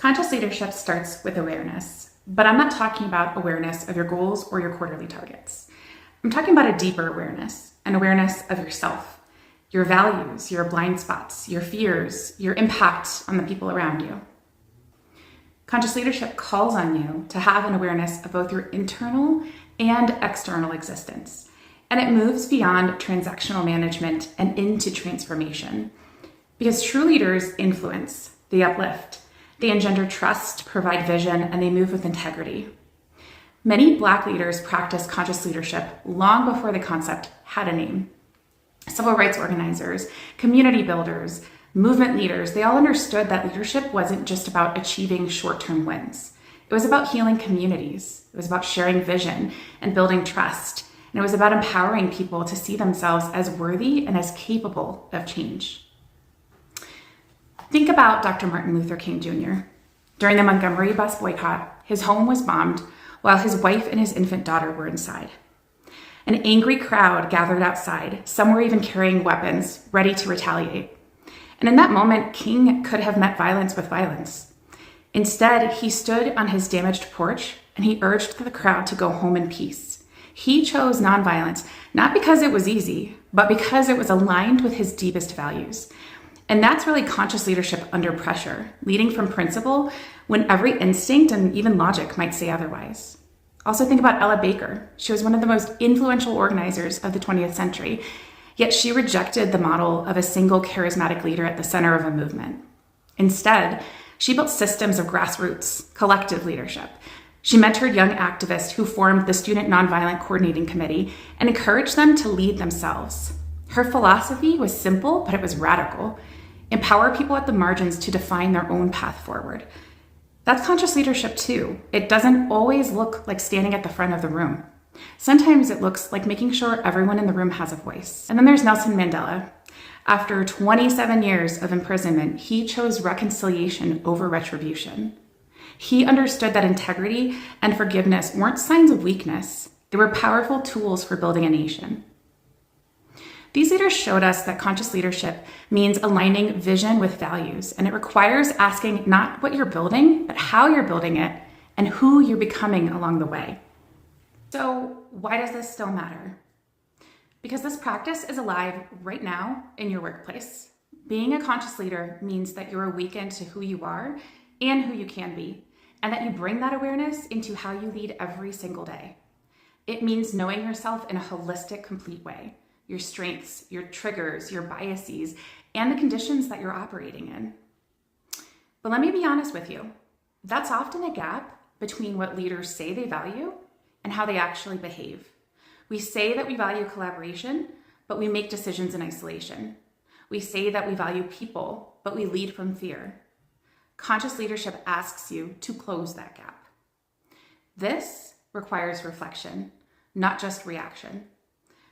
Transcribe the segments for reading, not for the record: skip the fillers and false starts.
Conscious leadership starts with awareness, but I'm not talking about awareness of your goals or your quarterly targets. I'm talking about a deeper awareness, an awareness of yourself, your values, your blind spots, your fears, your impact on the people around you. Conscious leadership calls on you to have an awareness of both your internal and external existence, and it moves beyond transactional management and into transformation. Because true leaders influence, they uplift, they engender trust, provide vision, and they move with integrity. Many Black leaders practice conscious leadership long before the concept had a name. Civil rights organizers, community builders, movement leaders, they all understood that leadership wasn't just about achieving short-term wins. It was about healing communities. It was about sharing vision and building trust. And it was about empowering people to see themselves as worthy and as capable of change. Think about Dr. Martin Luther King Jr. During the Montgomery bus boycott, his home was bombed while his wife and his infant daughter were inside. An angry crowd gathered outside, some were even carrying weapons, ready to retaliate. And in that moment, King could have met violence with violence. Instead, he stood on his damaged porch and he urged the crowd to go home in peace. He chose nonviolence, not because it was easy, but because it was aligned with his deepest values. And that's really conscious leadership under pressure, leading from principle when every instinct and even logic might say otherwise. Also think about Ella Baker. She was one of the most influential organizers of the 20th century, yet she rejected the model of a single charismatic leader at the center of a movement. Instead, she built systems of grassroots, collective leadership. She mentored young activists who formed the Student Nonviolent Coordinating Committee and encouraged them to lead themselves. Her philosophy was simple, but it was radical. Empower people at the margins to define their own path forward. That's conscious leadership too. It doesn't always look like standing at the front of the room. Sometimes it looks like making sure everyone in the room has a voice. And then there's Nelson Mandela. After 27 years of imprisonment, he chose reconciliation over retribution. He understood that integrity and forgiveness weren't signs of weakness. They were powerful tools for building a nation. These leaders showed us that conscious leadership means aligning vision with values, and it requires asking not what you're building, but how you're building it and who you're becoming along the way. So why does this still matter? Because this practice is alive right now in your workplace. Being a conscious leader means that you're awakened to who you are and who you can be, and that you bring that awareness into how you lead every single day. It means knowing yourself in a holistic, complete way. Your strengths, your triggers, your biases, and the conditions that you're operating in. But let me be honest with you. That's often a gap between what leaders say they value and how they actually behave. We say that we value collaboration, but we make decisions in isolation. We say that we value people, but we lead from fear. Conscious leadership asks you to close that gap. This requires reflection, not just reaction.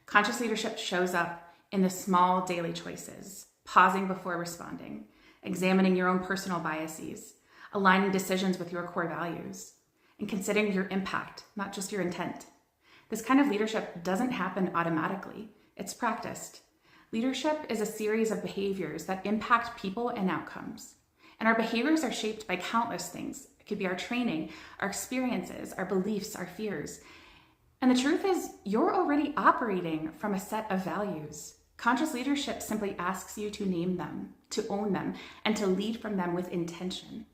Conscious leadership shows up in the small daily choices, pausing before responding, examining your own personal biases, aligning decisions with your core values, and considering your impact, not just your intent. This kind of leadership doesn't happen automatically. It's practiced. Leadership is a series of behaviors that impact people and outcomes. And our behaviors are shaped by countless things. It could be our training, our experiences, our beliefs, our fears. And the truth is, you're already operating from a set of values. Conscious leadership simply asks you to name them, to own them, and to lead from them with intention.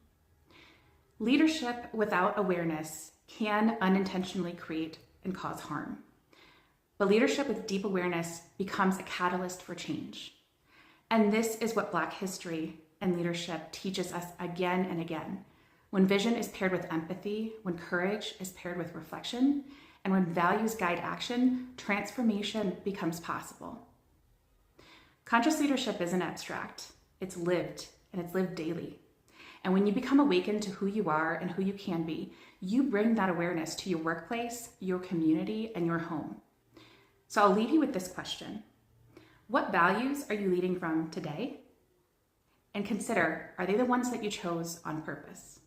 Leadership without awareness can unintentionally create and cause harm. But leadership with deep awareness becomes a catalyst for change. And this is what Black history and leadership teaches us again and again. When vision is paired with empathy, when courage is paired with reflection, and when values guide action, transformation becomes possible. Conscious leadership isn't abstract. It's lived, and it's lived daily. And when you become awakened to who you are and who you can be, you bring that awareness to your workplace, your community, and your home. So I'll leave you with this question. What values are you leading from today? And consider, are they the ones that you chose on purpose?